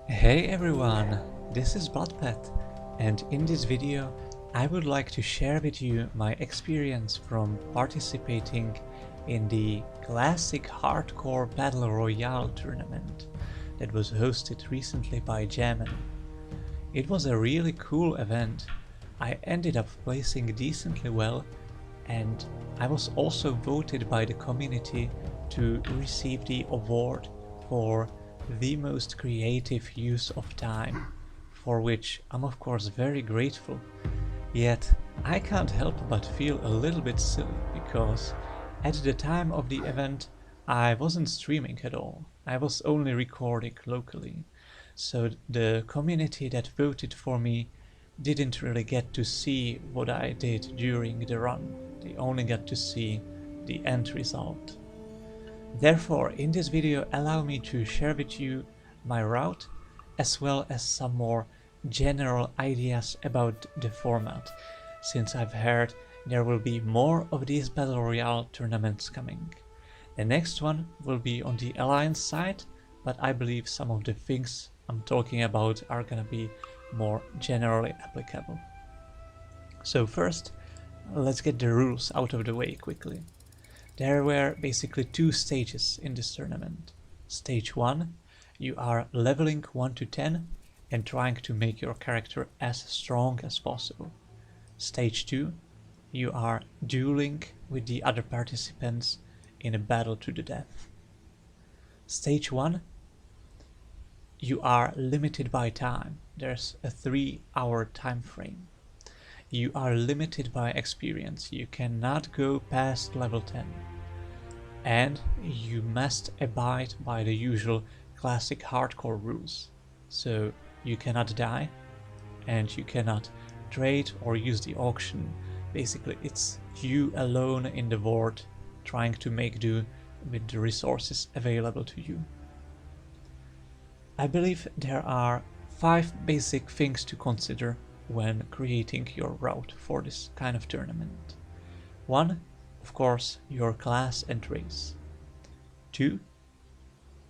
Hey everyone, this is Bloodpet, and in this video I would like to share with you my experience from participating in the classic Hardcore Battle Royale tournament that was hosted recently by Jhaman. It was a really cool event. I ended up placing decently well, and I was also voted by the community to receive the award for the most creative use of time, for which I'm of course very grateful. Yet I can't help but feel a little bit silly because at the time of the event I wasn't streaming at all. I was only recording locally, so the community that voted for me didn't really get to see what I did during the run. They only got to see the end result. Therefore, in this video, allow me to share with you my route, as well as some more general ideas about the format, since I've heard there will be more of these Battle Royale tournaments coming. The next one will be on the Alliance side, but I believe some of the things I'm talking about are gonna be more generally applicable. So first, let's get the rules out of the way quickly. There were basically two stages in this tournament. Stage 1, you are leveling 1 to 10 and trying to make your character as strong as possible. Stage 2, you are dueling with the other participants in a battle to the death. Stage 1, you are limited by time. There's a 3-hour time frame. You are limited by experience. You cannot go past level 10. And you must abide by the usual classic hardcore rules. So you cannot die, and you cannot trade or use the auction. Basically, it's you alone in the world trying to make do with the resources available to you. I believe there are 5 basic things to consider when creating your route for this kind of tournament. 1, of course, your class and race. 2,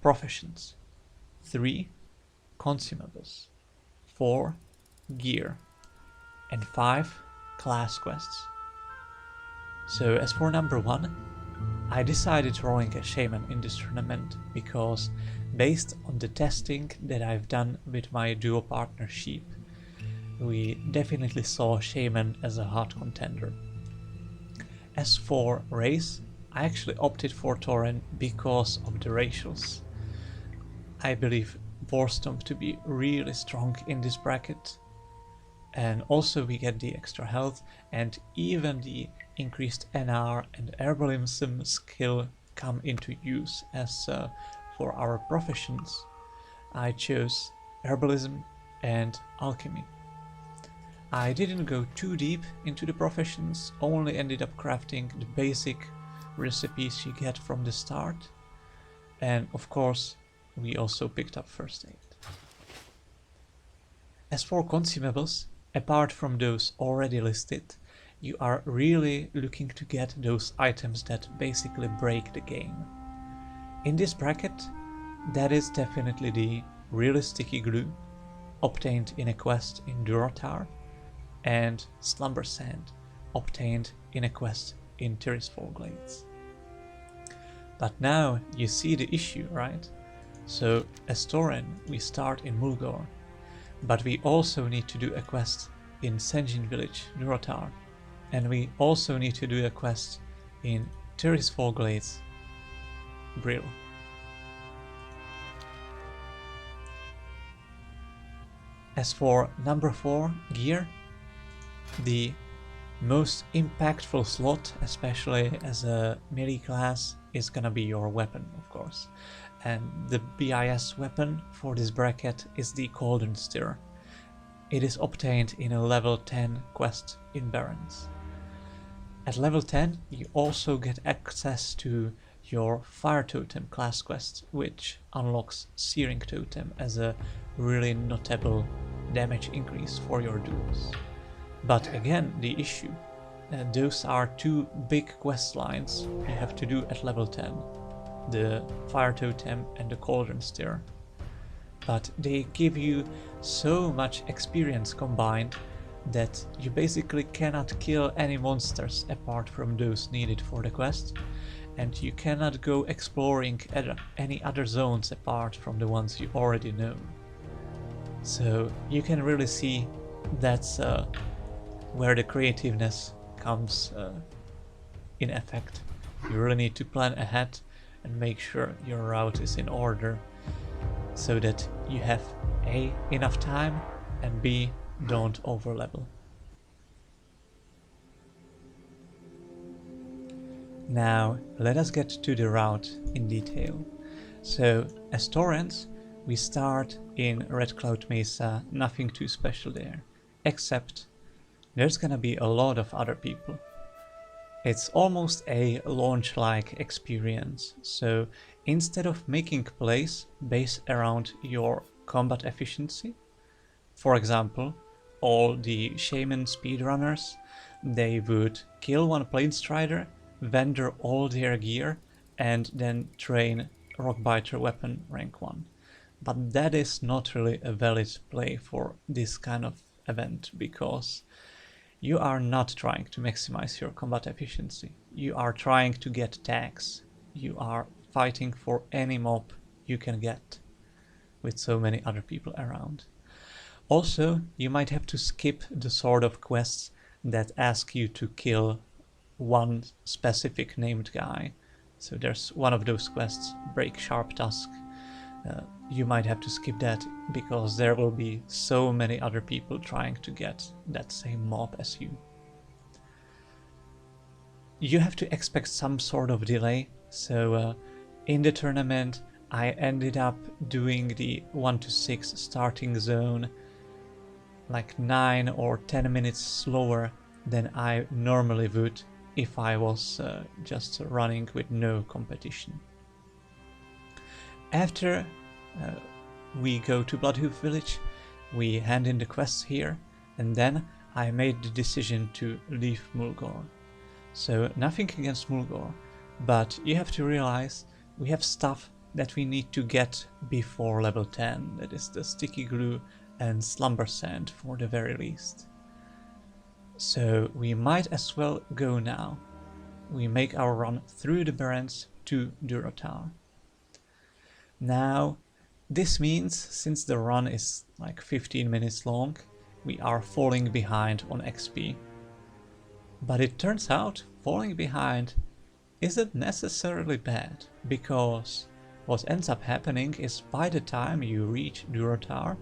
professions. 3, consumables. 4, gear. And 5, class quests. So as for number 1, I decided rolling a Shaman in this tournament because based on the testing that I've done with my duo partner Sheep, we definitely saw Shaman as a hot contender. As for race, I actually opted for Tauren because of the racials. I believe Vorstomp to be really strong in this bracket, and also we get the extra health and even the increased NR and herbalism skill come into use. As for our professions, I chose herbalism and alchemy. I didn't go too deep into the professions, only ended up crafting the basic recipes you get from the start, and of course we also picked up first aid. As for consumables, apart from those already listed, you are really looking to get those items that basically break the game. In this bracket, that is definitely the really sticky glue, obtained in a quest in Durotar, and Slumber Sand, obtained in a quest in Tirisfal Glades. But now you see the issue, right? So as Tauren we start in Mulgore, but we also need to do a quest in Senjin Village, Durotar, and we also need to do a quest in Tirisfal Glades, Brill. As for number 4, gear, the most impactful slot, especially as a melee class, is gonna be your weapon, of course. And the BIS weapon for this bracket is the Cauldron Stir. It is obtained in a level 10 quest in Barrens. At level 10 you also get access to your Fire Totem class quest, which unlocks Searing Totem as a really notable damage increase for your duels. But again, the issue, those are 2 big quest lines you have to do at level 10, the Fire Totem and the Cauldron Stir. but they give you so much experience combined that you basically cannot kill any monsters apart from those needed for the quest, and you cannot go exploring any other zones apart from the ones you already know. So you can really see that's where the creativeness comes in effect. You really need to plan ahead and make sure your route is in order so that you have A, enough time, and B, don't overlevel. Now let us get to the route in detail. So as Taurens, we start in Red Cloud Mesa, nothing too special there, except there's gonna be a lot of other people. It's almost a launch-like experience, so instead of making plays based around your combat efficiency, for example, all the Shaman speedrunners, they would kill one Planestrider, vendor all their gear, and then train Rockbiter weapon rank 1. But that is not really a valid play for this kind of event, because you are not trying to maximize your combat efficiency. You are trying to get tags. You are fighting for any mob you can get with so many other people around. Also, you might have to skip the sort of quests that ask you to kill one specific named guy. So there's one of those quests, Break Sharp Tusk. You might have to skip that because there will be so many other people trying to get that same mob as you. You have to expect some sort of delay, so in the tournament I ended up doing the 1 to 6 starting zone like 9 or 10 minutes slower than I normally would if I was just running with no competition. After we go to Bloodhoof Village, we hand in the quests here, and then I made the decision to leave Mulgore. So nothing against Mulgore, but you have to realize we have stuff that we need to get before level 10, that is the sticky glue and slumber sand for the very least. So we might as well go now. We make our run through the Barrens to Durotar. Now, this means, since the run is like 15 minutes long, we are falling behind on XP. But it turns out falling behind isn't necessarily bad, because what ends up happening is by the time you reach Durotar,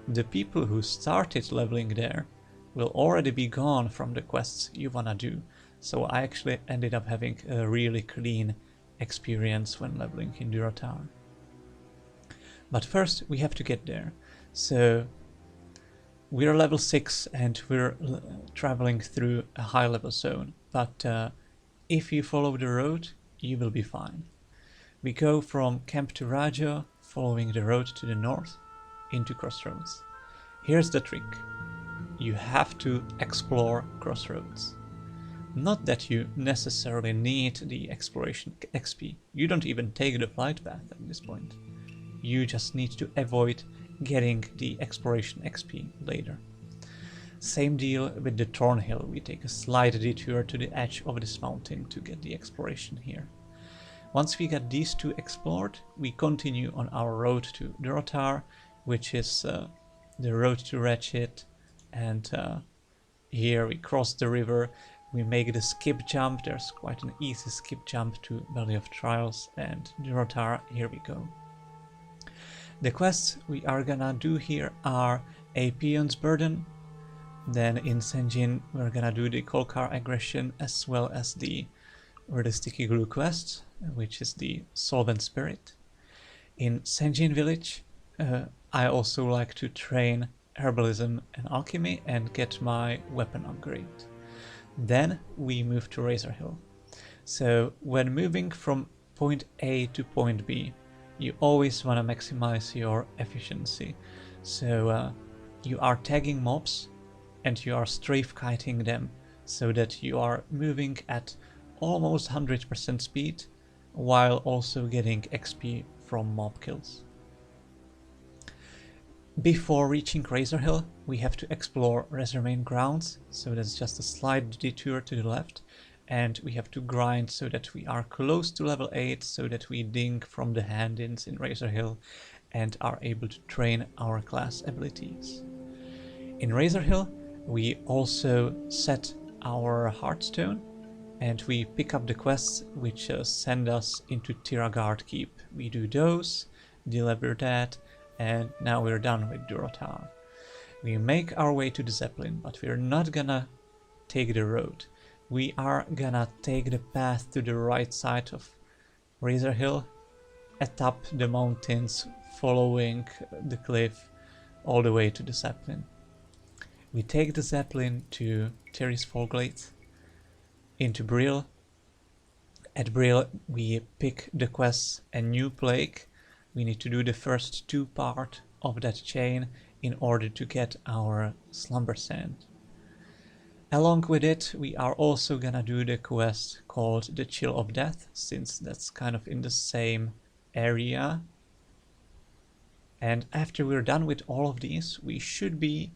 the people who started leveling there will already be gone from the quests you wanna do. So I actually ended up having a really clean experience when leveling in Durotar. But first we have to get there. So we're level 6 and we're traveling through a high level zone, but if you follow the road you will be fine. We go from Camp to Rajo, following the road to the north into Crossroads. Here's the trick. You have to explore Crossroads. Not that you necessarily need the exploration XP. You don't even take the flight path at this point. You just need to avoid getting the exploration XP later. Same deal with the Thornhill. We take a slight detour to the edge of this mountain to get the exploration here. Once we get these two explored, we continue on our road to Durotar, which is the road to Ratchet, and here we cross the river. We make the skip jump. There's quite an easy skip jump to Valley of Trials and Durotar. Here we go. The quests we are gonna do here are a Peon's Burden. Then in Senjin we're gonna do the Kolkar Aggression, as well as the Sticky Glue quest, which is the Solvent Spirit. In Senjin Village I also like to train Herbalism and Alchemy and get my weapon upgrade. Then we move to Razor Hill. So when moving from point A to point B, you always want to maximize your efficiency. So you are tagging mobs and you are strafe kiting them so that you are moving at almost 100% speed while also getting XP from mob kills. Before reaching Razor Hill, we have to explore Razormane Grounds, so that's just a slight detour to the left, and we have to grind so that we are close to level 8, so that we ding from the hand-ins in Razor Hill and are able to train our class abilities. In Razor Hill, we also set our Hearthstone, and we pick up the quests which send us into Tiragard Keep. We do those, deliver that, and now we're done with Durotar. We make our way to the Zeppelin, but we're not gonna take the road. We are gonna take the path to the right side of Razor Hill, atop the mountains, following the cliff all the way to the Zeppelin. We take the Zeppelin to Terry's Fallglade, into Brill. At Brill we pick the quest A New Plague. We need to do the first 2 parts of that chain in order to get our Slumber Sand. Along with it, we are also gonna do the quest called The Chill of Death, since that's kind of in the same area. And after we're done with all of these, we should be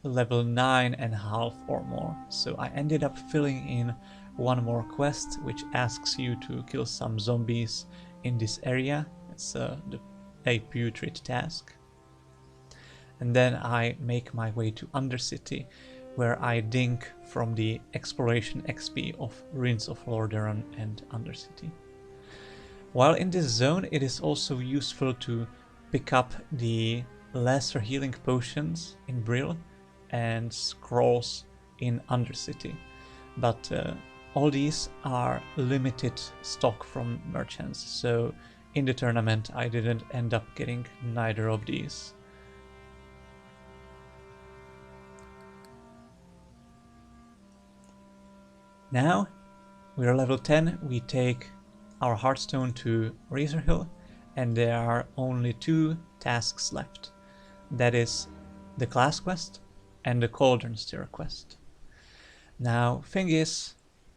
level 9.5 or more. So I ended up filling in one more quest, which asks you to kill some zombies in this area. It's a putrid task. And then I make my way to Undercity, where I dink from the exploration XP of Ruins of Lordaeron and Undercity. While in this zone, it is also useful to pick up the lesser healing potions in Brill and scrolls in Undercity, but all these are limited stock from merchants, so in the tournament I didn't end up getting neither of these. Now we're level 10, we take our Hearthstone to Razor Hill, and there are only 2 tasks left. That is the class quest and the Cauldron Stirrer quest. Now, thing is,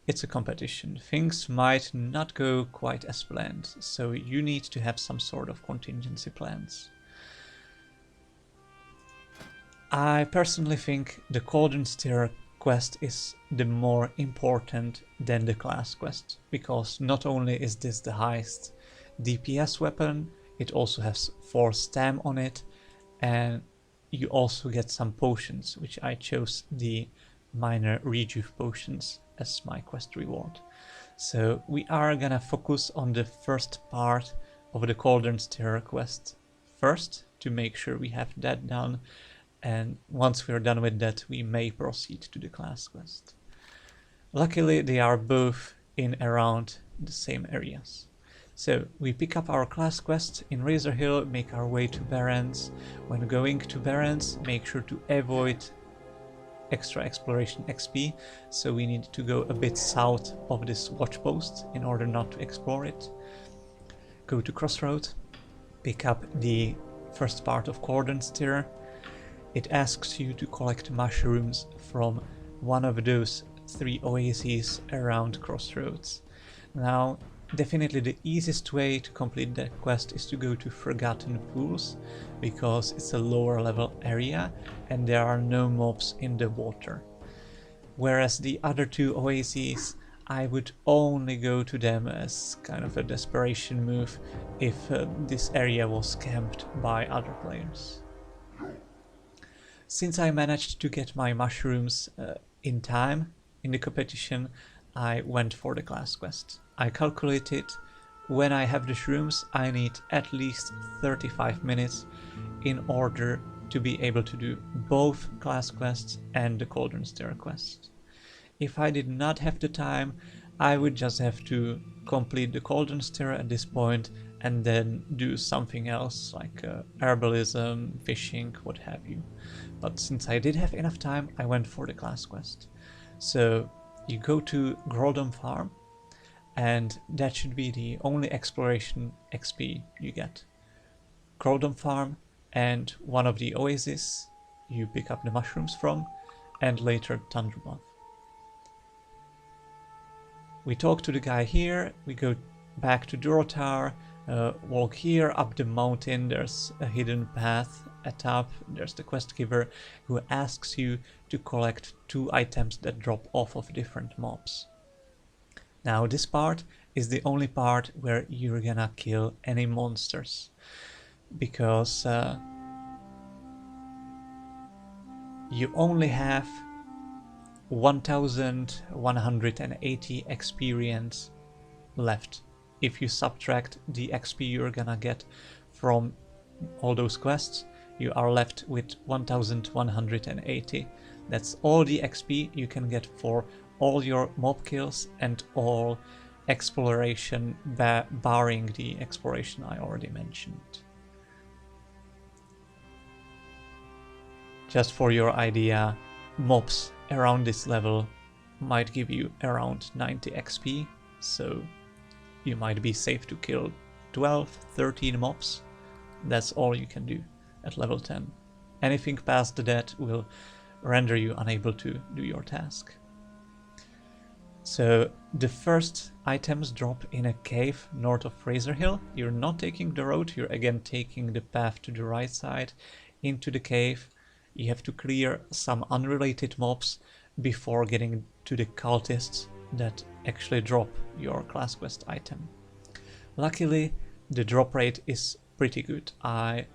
it's a competition. Things might not go quite as planned, so you need to have some sort of contingency plans. I personally think the Cauldron Stirrer quest is the more important than the class quest, because not only is this the highest DPS weapon, it also has 4 stam on it, and you also get some potions, which I chose the minor rejuve potions as my quest reward. So we are gonna focus on the first part of the Cauldron Stirrer quest first, to make sure we have that done, and once we're done with that we may proceed to the class quest. Luckily they are both in around the same areas. So we pick up our class quest in Razor Hill, make our way to Barrens. When going to Barrens, make sure to avoid extra exploration XP, so we need to go a bit south of this watch post in order not to explore it. Go to Crossroad, pick up the first part of Cauldron Stirrer. It asks you to collect mushrooms from one of those 3 oases around Crossroads. Now, definitely the easiest way to complete that quest is to go to Forgotten Pools, because it's a lower level area and there are no mobs in the water. Whereas the other 2 oases, I would only go to them as kind of a desperation move if this area was camped by other players. Since I managed to get my mushrooms in time in the competition, I went for the class quest. I calculated when I have the shrooms I need at least 35 minutes in order to be able to do both class quests and the Cauldron Stirrer quest. If I did not have the time, I would just have to complete the Cauldron Stirrer at this point and then do something else like herbalism, fishing, what have you. But since I did have enough time, I went for the class quest. So you go to Groldom Farm, and that should be the only exploration XP you get. Groldom Farm and one of the oases you pick up the mushrooms from, and later Thunderbuff. We talk to the guy here, we go back to Durotar, walk here up the mountain, there's a hidden path, at top, there's the quest giver who asks you to collect 2 items that drop off of different mobs. Now this part is the only part where you're gonna kill any monsters, because you only have 1180 experience left. If you subtract the XP you're gonna get from all those quests, you are left with 1180. That's all the XP you can get for all your mob kills and all exploration, barring the exploration I already mentioned. Just for your idea, mobs around this level might give you around 90 XP, so you might be safe to kill 12, 13 mobs. That's all you can do at level 10. Anything past that will render you unable to do your task. So the first items drop in a cave north of Razor Hill. You're not taking the road, you're again taking the path to the right side into the cave. You have to clear some unrelated mobs before getting to the cultists that actually drop your class quest item. Luckily, the drop rate is pretty good. I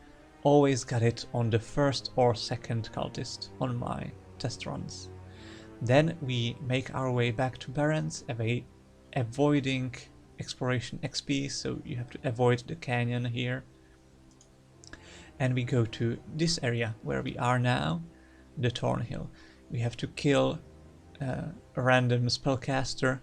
always got it on the first or second cultist on my test runs. Then we make our way back to Barrens, avoiding exploration XP, so you have to avoid the canyon here. And we go to this area where we are now, the Thornhill. We have to kill a random spellcaster,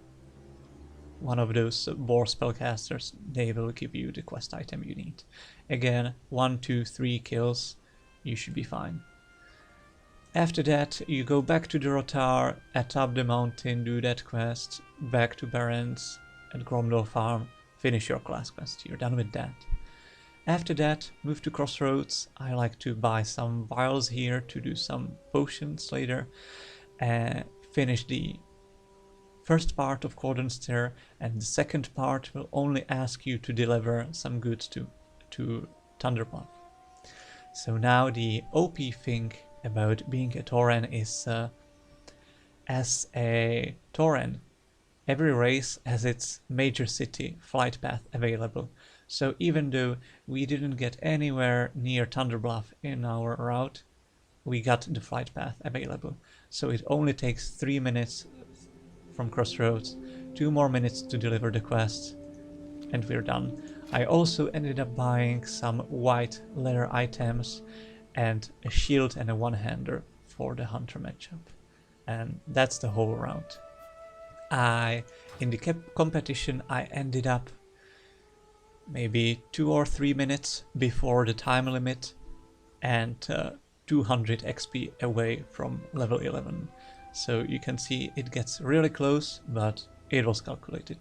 one of those boar spellcasters. They will give you the quest item you need. Again, 1, 2, 3 kills, you should be fine. After that, you go back to the Rotar, atop the mountain, do that quest, back to Barrens at Gromdal Farm, finish your class quest, you're done with that. After that, move to Crossroads. I like to buy some vials here to do some potions later. Finish the first part of Cordon Stair, and the second part will only ask you to deliver some goods to Thunderbluff. So now the OP thing about being a Tauren is, as a Tauren, every race has its major city flight path available. So even though we didn't get anywhere near Thunderbluff in our route, we got the flight path available. So it only takes 3 minutes from Crossroads, 2 more minutes to deliver the quest, and we're done. I also ended up buying some white leather items and a shield and a one-hander for the hunter matchup. And that's the whole route. In the competition, I ended up maybe 2 or 3 minutes before the time limit and 200 XP away from level 11. So you can see it gets really close, but it was calculated.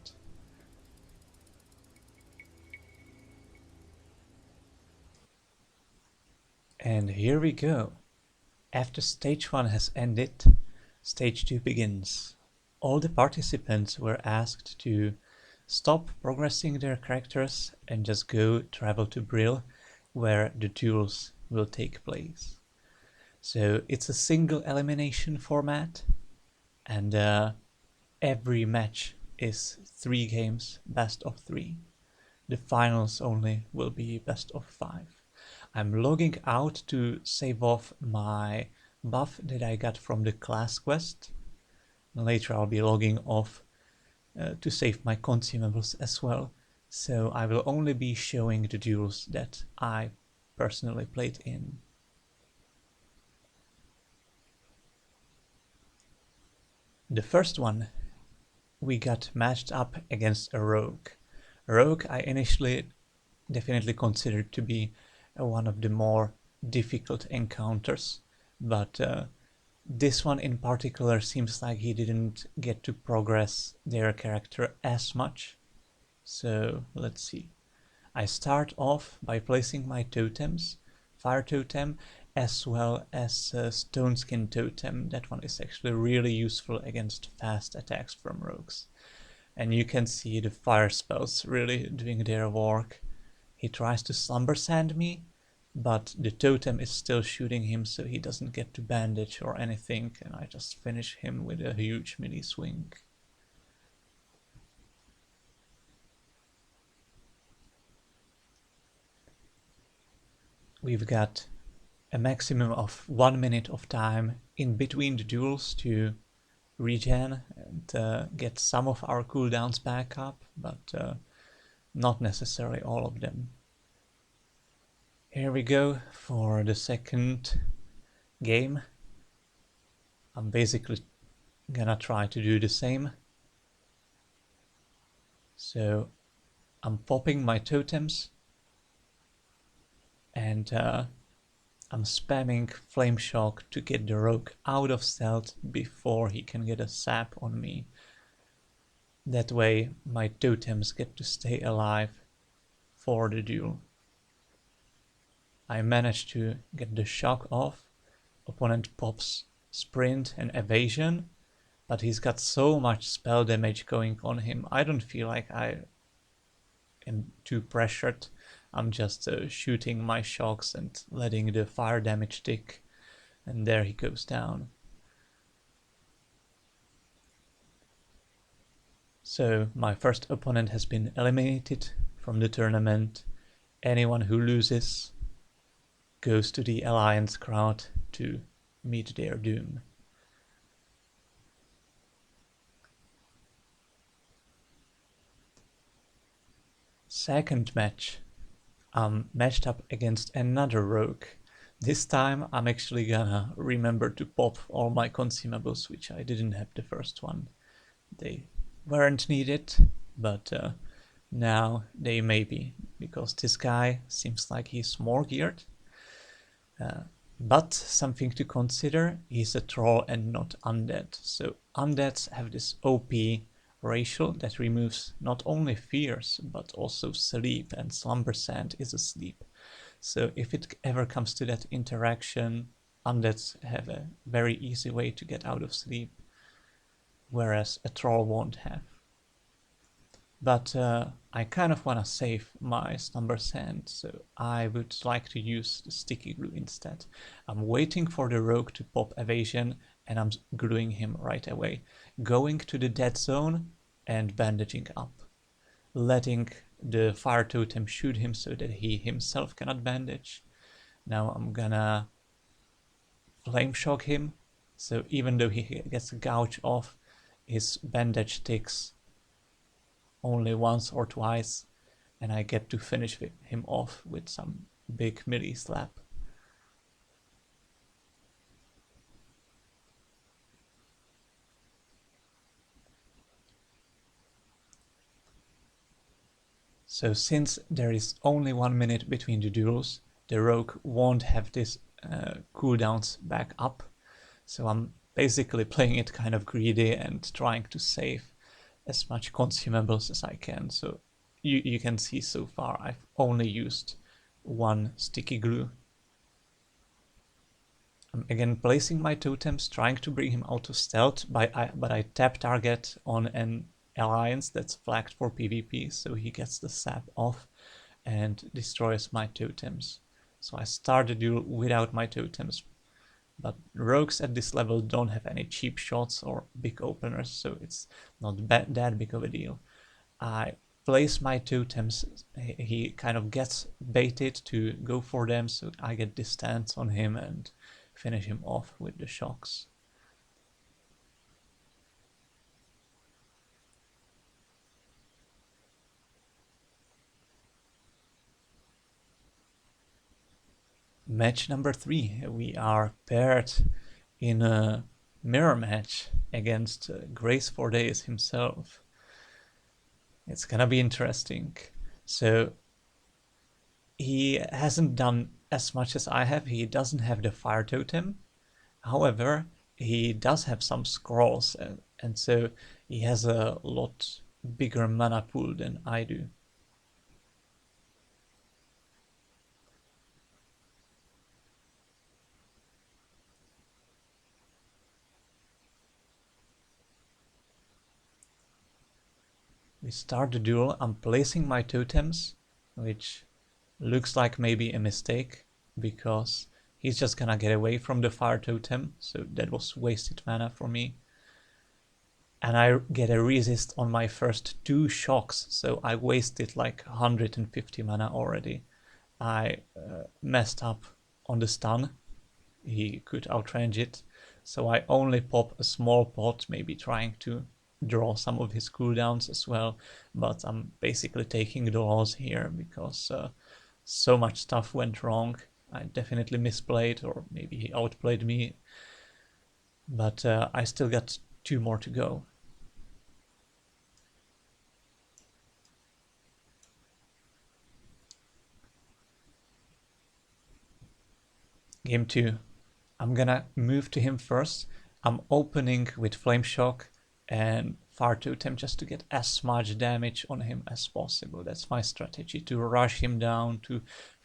And here we go. After stage 1 has ended, stage 2 begins. All the participants were asked to stop progressing their characters and just go travel to Brill, where the duels will take place. So it's a single elimination format, and every match is 3 games, best of 3. The finals only will be best of 5. I'm logging out to save off my buff that I got from the class quest. Later I'll be logging off to save my consumables as well, so I will only be showing the duels that I personally played in. The first one, we got matched up against a rogue. Rogue I initially definitely considered to be one of the more difficult encounters, but this one in particular seems like he didn't get to progress their character as much. So let's see. I start off by placing my totems, Fire Totem as well as Stone Skin Totem. That one is actually really useful against fast attacks from rogues. And you can see the fire spells really doing their work. He tries to Slumber Sand me, but the totem is still shooting him, so he doesn't get to bandage or anything, and I just finish him with a huge melee swing. We've got a maximum of 1 minute of time in between the duels to regen and get some of our cooldowns back up, but not necessarily all of them. Here we go for the second game. I'm basically gonna try to do the same. So I'm popping my totems and I'm spamming Flame Shock to get the rogue out of stealth before he can get a sap on me. That way my totems get to stay alive for the duel. I managed to get the shock off. Opponent pops sprint and evasion, but he's got so much spell damage going on him. I don't feel like I am too pressured. I'm just shooting my shocks and letting the fire damage tick, and there he goes down. So my first opponent has been eliminated from the tournament. Anyone who loses goes to the Alliance crowd to meet their doom. Second match, I'm matched up against another rogue. This time I'm actually gonna remember to pop all my consumables, which I didn't have the first one. They weren't needed, but now they may be, because this guy seems like he's more geared. But something to consider, he's a troll and not undead. So undeads have this OP racial that removes not only fears but also sleep, and Slumber Sand is asleep. So if it ever comes to that interaction, undeads have a very easy way to get out of sleep, whereas a troll won't have. But I kind of want to save my Slumber Sand, so I would like to use the sticky glue instead. I'm waiting for the rogue to pop evasion and I'm gluing him right away. Going to the dead zone and bandaging up. Letting the fire totem shoot him so that he himself cannot bandage. Now I'm gonna flame shock him, so even though he gets a gouge off, his bandage ticks only once or twice, and I get to finish him off with some big melee slap. So since there is only 1 minute between the duels, the rogue won't have this cooldowns back up, so I'm basically playing it kind of greedy and trying to save as much consumables as I can. So you can see so far I've only used one sticky glue. I'm again placing my totems, trying to bring him out of stealth, but I tap target on an alliance that's flagged for PvP, so he gets the sap off and destroys my totems. So I start the duel without my totems. But rogues at this level don't have any cheap shots or big openers, so it's not that big of a deal. I place my totems, he kind of gets baited to go for them, so I get distance on him and finish him off with the shocks. Match number 3, we are paired in a mirror match against Grace for Days himself. It's gonna be interesting. So he hasn't done as much as I have. He doesn't have the fire totem. However, he does have some scrolls, and so he has a lot bigger mana pool than I do. We start the duel. I'm placing my totems, which looks like maybe a mistake. because he's just gonna get away from the fire totem, so that was wasted mana for me. And I get a resist on my first 2 shocks, so I wasted like 150 mana already. I messed up on the stun. He could outrange it, so I only pop a small pot, maybe trying to draw some of his cooldowns as well, but I'm basically taking the loss here because so much stuff went wrong. I definitely misplayed, or maybe he outplayed me, but I still got 2 more to go. Game 2. I'm gonna move to him first. I'm opening with Flame Shock and Fire Totem just to get as much damage on him as possible. That's my strategy, to rush him down, to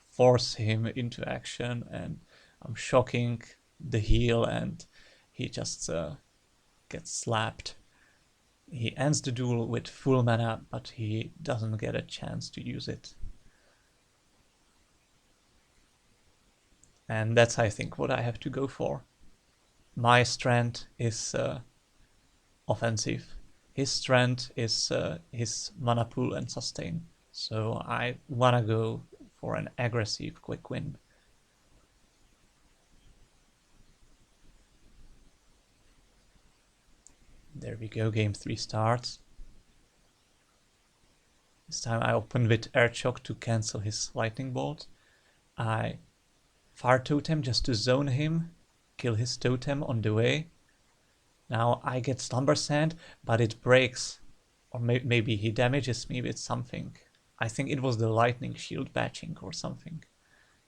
force him into action, and I'm shocking the heal and he just gets slapped. He ends the duel with full mana, but he doesn't get a chance to use it. And that's, I think, what I have to go for. My strength is offensive. His strength is his mana pool and sustain. So I wanna go for an aggressive quick win. There we go, game 3 starts. This time I opened with Air Shock to cancel his lightning bolt. I Fire Totem just to zone him, kill his totem on the way. Now I get Slumber Sand, but it breaks. Or maybe he damages me with something. I think it was the Lightning Shield batching or something.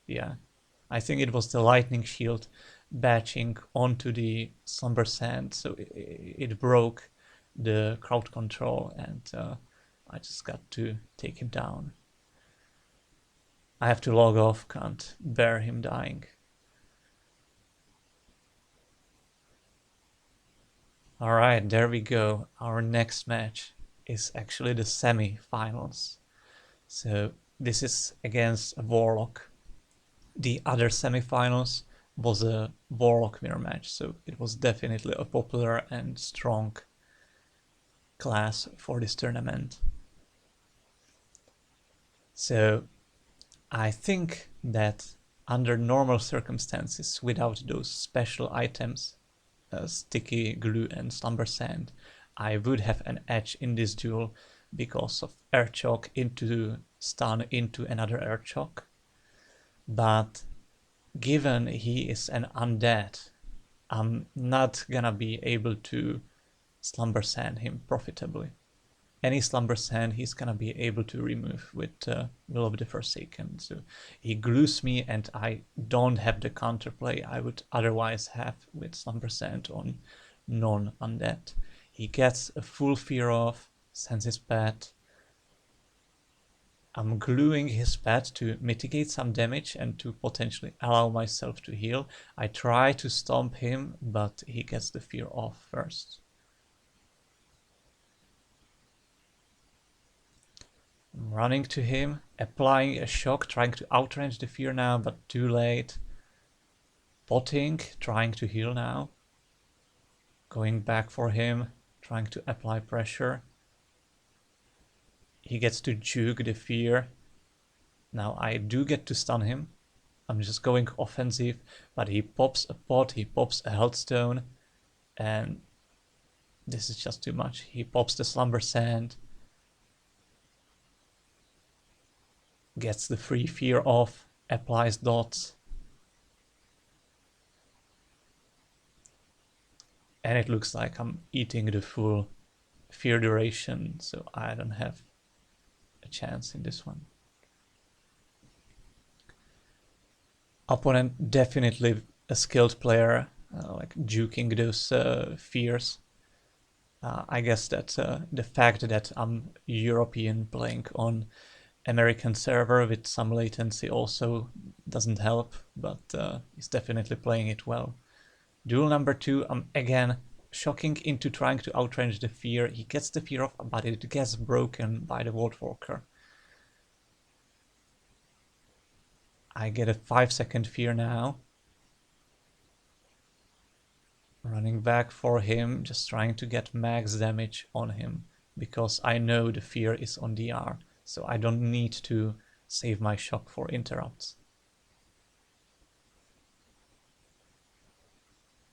Yeah, I think it was the Lightning Shield batching onto the Slumber Sand, so it broke the crowd control, and I just got to take him down. I have to log off, can't bear him dying. Alright, there we go. Our next match is actually the semi-finals. So this is against a Warlock. The other semi-finals was a Warlock mirror match, so it was definitely a popular and strong class for this tournament. So I think that under normal circumstances, without those special items, sticky glue and slumber sand, I would have an edge in this duel because of air shock into stun into another air shock. But given he is an undead, I'm not gonna be able to slumber sand him profitably. Any slumber sand he's gonna be able to remove with Will of the Forsaken. So he glues me and I don't have the counterplay I would otherwise have with slumber sand on non-undead. He gets a full fear off, sends his pet. I'm gluing his pet to mitigate some damage and to potentially allow myself to heal. I try to stomp him, but he gets the fear off first. I'm running to him, applying a shock, trying to outrange the fear now, but too late. Potting, trying to heal now. Going back for him, trying to apply pressure. He gets to juke the fear. Now I do get to stun him. I'm just going offensive, but he pops a pot, he pops a health stone, and this is just too much. He pops the slumber sand. Gets the free fear off, applies dots. And it looks like I'm eating the full fear duration, so I don't have a chance in this one. Opponent definitely a skilled player, like juking those fears. I guess that the fact that I'm European playing on American server with some latency also doesn't help, but he's definitely playing it well. Duel number 2, I'm again shocking into trying to outrange the fear. He gets the fear off, but it gets broken by the Worldwalker. I get a 5-second fear now. Running back for him, just trying to get max damage on him, because I know the fear is on DR, so I don't need to save my shock for interrupts.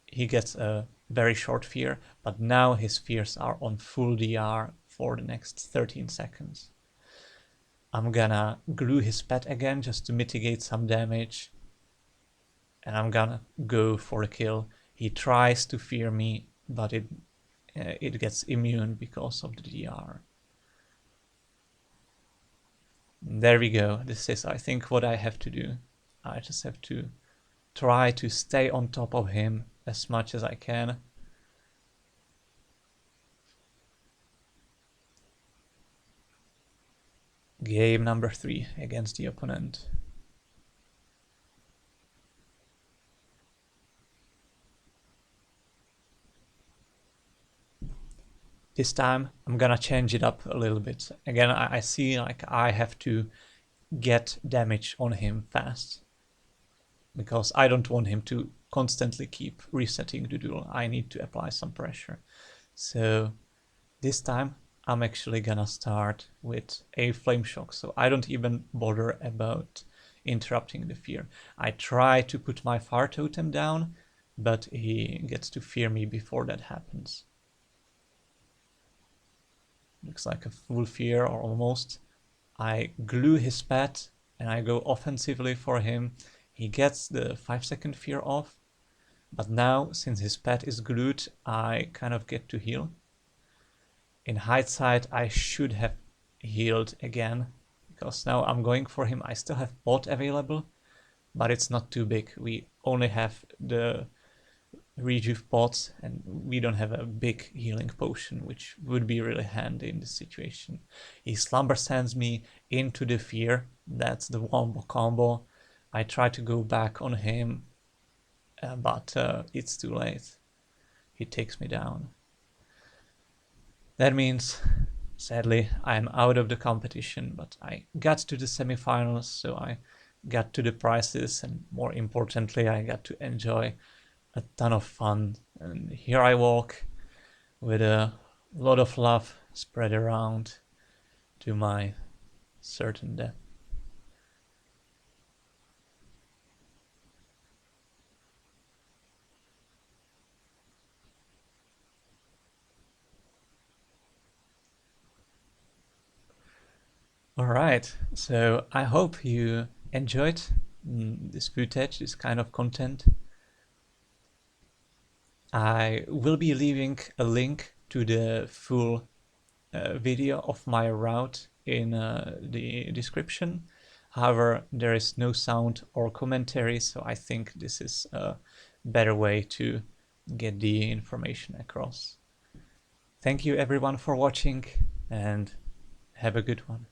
He gets a very short fear, but now his fears are on full DR for the next 13 seconds. I'm gonna glue his pet again just to mitigate some damage, and I'm gonna go for a kill. He tries to fear me, but it gets immune because of the DR. There we go. This is, I think, what I have to do. I just have to try to stay on top of him as much as I can. Game number 3 against the opponent. This time I'm gonna change it up a little bit. Again, I see like I have to get damage on him fast, because I don't want him to constantly keep resetting the duel. I need to apply some pressure. So this time I'm actually gonna start with a flame shock, so I don't even bother about interrupting the fear. I try to put my fire totem down, but he gets to fear me before that happens. Looks like a full fear, or almost. I glue his pet and I go offensively for him. He gets the 5-second fear off, but now, since his pet is glued, I kind of get to heal. In hindsight, I should have healed again, because now I'm going for him. I still have bot available, but it's not too big. We only have the rejuve pots, and we don't have a big healing potion, which would be really handy in this situation. He slumber sends me into the fear. That's the wombo combo. I try to go back on him, but it's too late. He takes me down. That means, sadly, I'm out of the competition, but I got to the semifinals, so I got to the prizes, and more importantly, I got to enjoy a ton of fun. And here I walk with a lot of love spread around to my certain death. Alright, so I hope you enjoyed this footage, this kind of content. I will be leaving a link to the full video of my route in the description. However, there is no sound or commentary, so I think this is a better way to get the information across. Thank you everyone for watching, and have a good one.